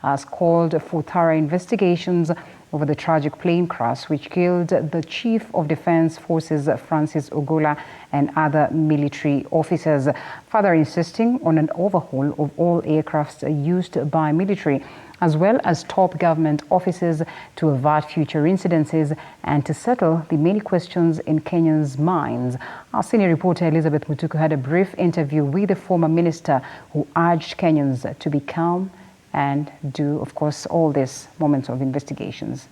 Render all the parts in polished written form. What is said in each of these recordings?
has called for thorough investigations over the tragic plane crash which killed the Chief of Defense Forces, Francis Ogolla, and other military officers, further insisting on an overhaul of all aircrafts used by military, as well as top government officers, to avert future incidences and to settle the many questions in Kenyans' minds. Our senior reporter Elizabeth Mutuku had a brief interview with the former minister who urged Kenyans to be calm and do, of course, all these moments of investigations.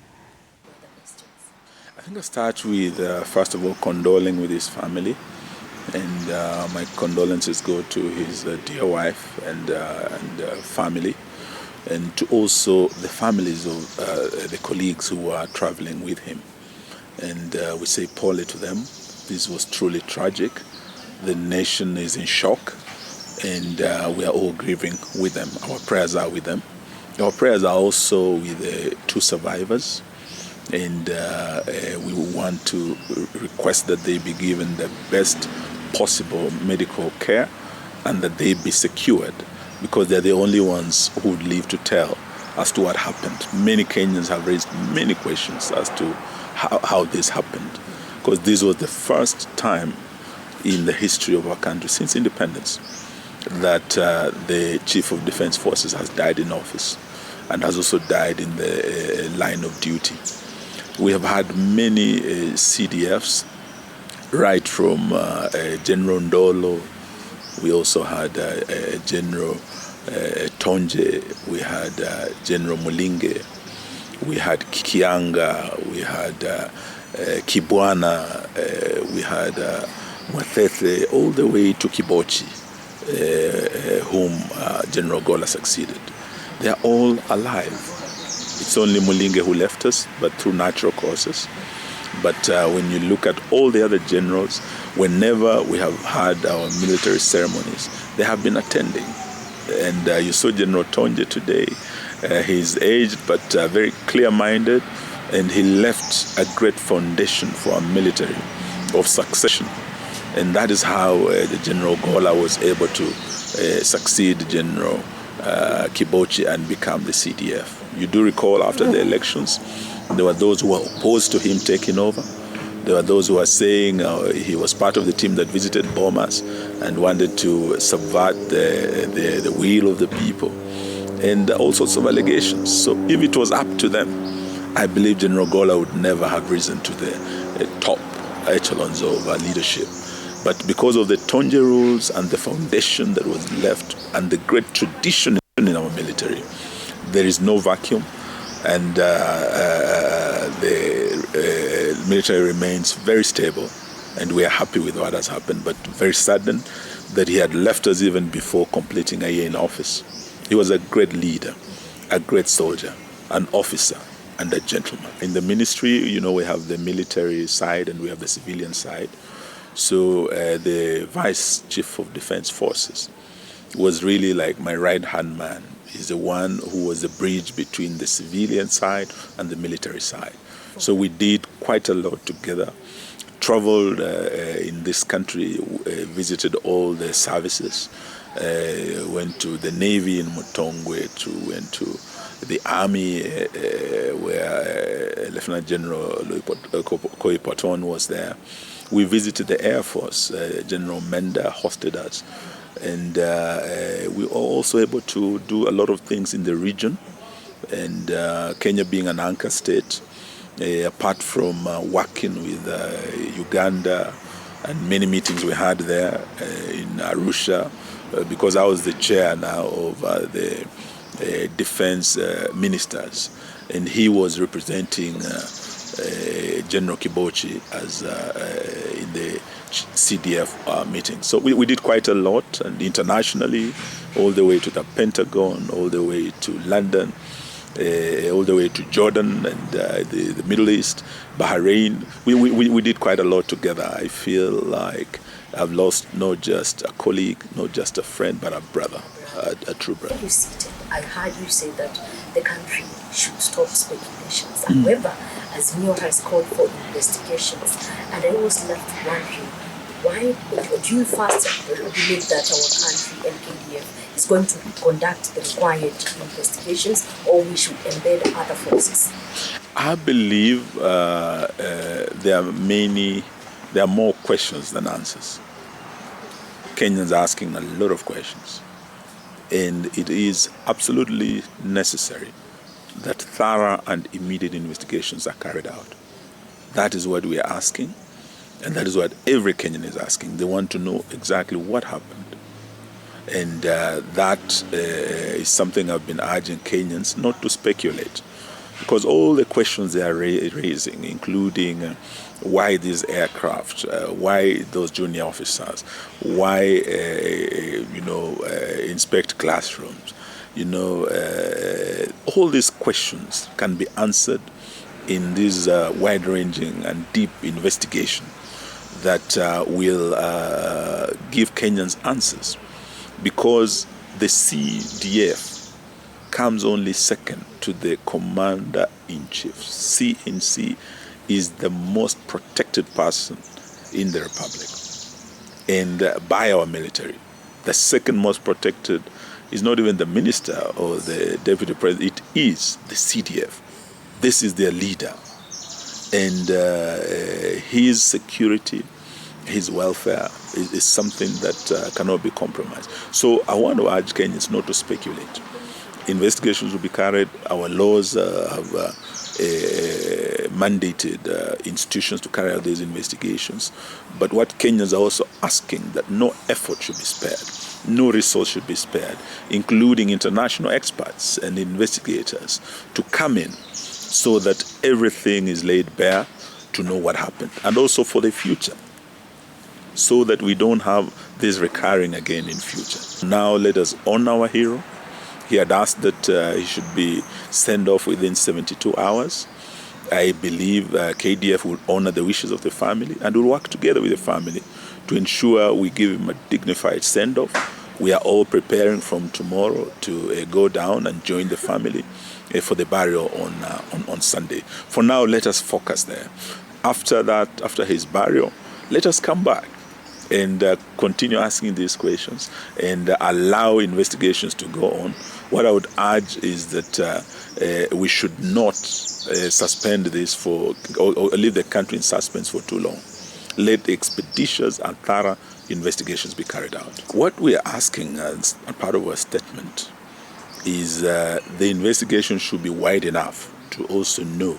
I think I'll start with, first of all, condoling with his family. And my condolences go to his dear wife and family, and to also the families of the colleagues who are traveling with him. And we say poorly to them. This was truly tragic. The nation is in shock, and we are all grieving with them. Our prayers are with them. Our prayers are also with the two survivors, and we want to request that they be given the best possible medical care and that they be secured, because they're the only ones who would live to tell as to what happened. Many Kenyans have raised many questions as to how this happened, because this was the first time in the history of our country since independence that the Chief of Defense Forces has died in office and has also died in the line of duty. We have had many CDFs, right from General Ndolo. We also had General Tonje, we had General Mulinge, we had Kianga, we had Kibwana, we had Mwathethe, all the way to Kibochi, whom General Ogolla succeeded. They are all alive. It's only Mulinge who left us, but through natural causes. But when you look at all the other generals, whenever we have had our military ceremonies, they have been attending. And you saw General Tonje today. He's aged but very clear-minded, and he left a great foundation for our military of succession. And that is how the General Ogolla was able to succeed General Kibochi and become the CDF. You do recall after the elections, there were those who were opposed to him taking over. There were those who were saying he was part of the team that visited bombers and wanted to subvert the will of the people, and all sorts of allegations. So if it was up to them, I believe General Ogolla would never have risen to the top echelons of leadership. But because of the Tonje rules and the foundation that was left and the great tradition in our military, there is no vacuum, and the military remains very stable, and we are happy with what has happened, but very saddened that he had left us even before completing a year in office. He was a great leader, a great soldier, an officer, and a gentleman. In the ministry, you know, we have the military side and we have the civilian side. So the Vice Chief of Defense Forces was really like my right-hand man. He's the one who was the bridge between the civilian side and the military side. So we did quite a lot together, traveled in this country, visited all the services, went to the Navy in Mutongwe, went to the Army where Lieutenant General Koipaton was there. We visited the Air Force. General Menda hosted us. And we were also able to do a lot of things in the region. And Kenya being an anchor state, apart from working with Uganda and many meetings we had there in Arusha, because I was the chair now of the defense ministers, and he was representing General Kibochi as in the CDF meeting. So we did quite a lot, and internationally, all the way to the Pentagon, all the way to London, all the way to Jordan and the Middle East, Bahrain. We did quite a lot together. I feel like I've lost not just a colleague, not just a friend, but a brother, a true brother. You seated, I heard you say that the country should stop speculations. However, as Mio has called for investigations, and I was left wondering, why do you first believe that our country and KDF is going to conduct the required investigations, or we should embed other forces? I believe there are more questions than answers. Kenyans are asking a lot of questions, and it is absolutely necessary that thorough and immediate investigations are carried out. That is what we are asking, and that is what every Kenyan is asking. They want to know exactly what happened. And that is something I've been urging Kenyans not to speculate, because all the questions they are raising, including why these aircraft, why those junior officers, why inspect classrooms, all these questions can be answered in this wide-ranging and deep investigation that will give Kenyans answers, because the CDF comes only second to the Commander-in-Chief. CNC is the most protected person in the Republic, and by our military. The second most protected is not even the minister or the deputy president, it is the CDF. This is their leader, and his security, his welfare is something that cannot be compromised. So I want to urge Kenyans not to speculate. Investigations will be carried. Our laws have mandated institutions to carry out these investigations. But what Kenyans are also asking, that no effort should be spared, no resource should be spared, including international experts and investigators, to come in so that everything is laid bare to know what happened, and also for the future, so that we don't have this recurring again in future. Now let us honor our hero. He had asked that he should be sent off within 72 hours. I believe KDF will honor the wishes of the family and will work together with the family to ensure we give him a dignified send-off. We are all preparing from tomorrow to go down and join the family for the burial on Sunday. For now, let us focus there. After that, after his burial, let us come back and continue asking these questions and allow investigations to go on. What I would urge is that we should not suspend this or leave the country in suspense for too long. Let expeditious and thorough investigations be carried out. What we are asking as a part of our statement is the investigation should be wide enough to also know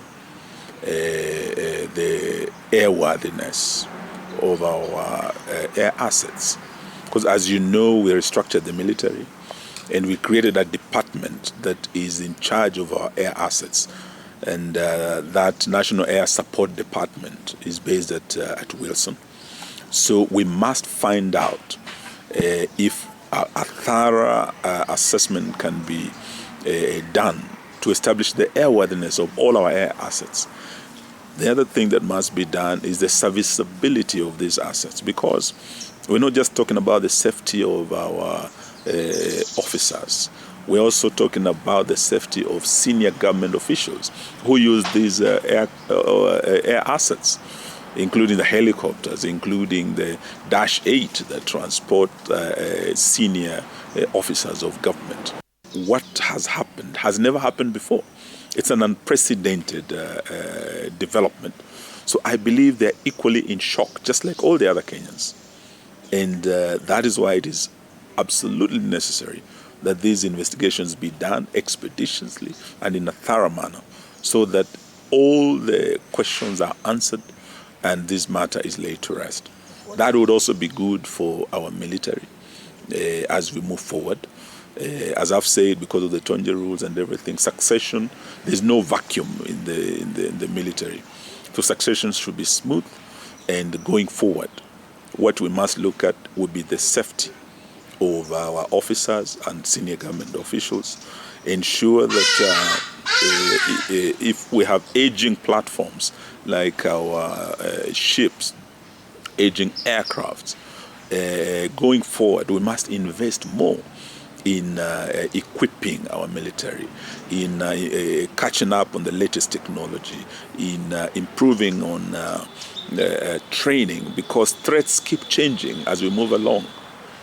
the airworthiness of our air assets. Because as you know, we restructured the military and we created a department that is in charge of our air assets. And that National Air Support Department is based at Wilson. So we must find out if a thorough assessment can be done to establish the airworthiness of all our air assets. The other thing that must be done is the serviceability of these assets, because we're not just talking about the safety of our officers. We're also talking about the safety of senior government officials who use these air assets, including the helicopters, including the Dash 8 that transport senior officers of government. What has happened has never happened before. It's an unprecedented development. So I believe they're equally in shock, just like all the other Kenyans. And that is why it is absolutely necessary that these investigations be done expeditiously and in a thorough manner, so that all the questions are answered and this matter is laid to rest. That would also be good for our military as we move forward. As I've said, because of the Tonje rules and everything, succession, there's no vacuum in the military. So succession should be smooth, and going forward, what we must look at would be the safety of our officers and senior government officials. Ensure that if we have aging platforms like our ships, aging aircrafts, going forward, we must invest more in equipping our military, in catching up on the latest technology, in improving on training, because threats keep changing as we move along.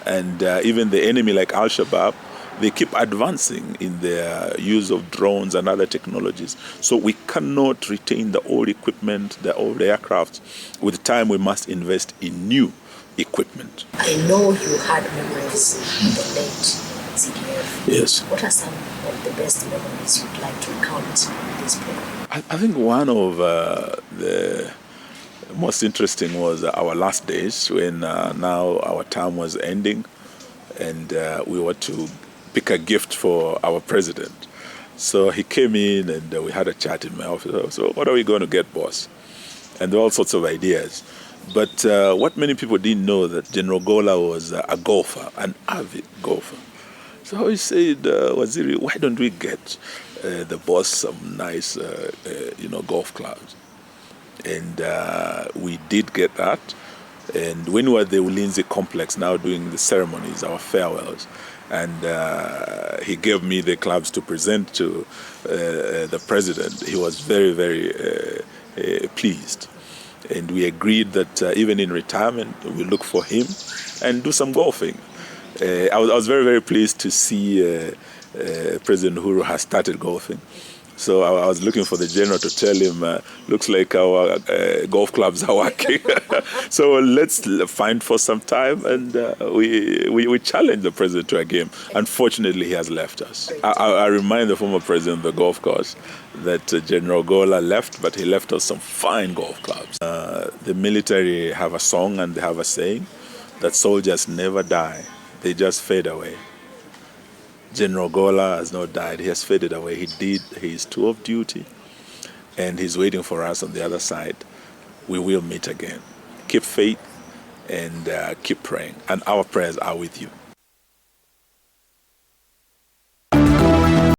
And even the enemy like Al-Shabaab, they keep advancing in their use of drones and other technologies. So we cannot retain the old equipment, the old aircraft. With time, we must invest in new equipment. I know you had memories of the late CDF. Yes. What are some of the best memories you'd like to recount in this program? I think one of the most interesting was our last days when now our term was ending and we were to pick a gift for our president. So he came in and we had a chat in my office. So what are we going to get, boss? And there were all sorts of ideas. But what many people didn't know that General Ogolla was a golfer, an avid golfer. So he said, Waziri, why don't we get the boss some nice, golf clubs? And we did get that. And when we were at the Ulinzi complex now doing the ceremonies, our farewells, and he gave me the clubs to present to the president, he was very, very pleased. And we agreed that even in retirement, we look for him and do some golfing. I was very, very pleased to see President Uhuru has started golfing. So I was looking for the general to tell him, looks like our golf clubs are working. So let's find for some time, and we challenge the president to a game. Unfortunately, he has left us. I remind the former president of the golf course that General Ogolla left, but he left us some fine golf clubs. The military have a song and they have a saying that soldiers never die, they just fade away. General Ogolla has not died. He has faded away. He did his tour of duty, and he's waiting for us on the other side. We will meet again. Keep faith and keep praying, and our prayers are with you.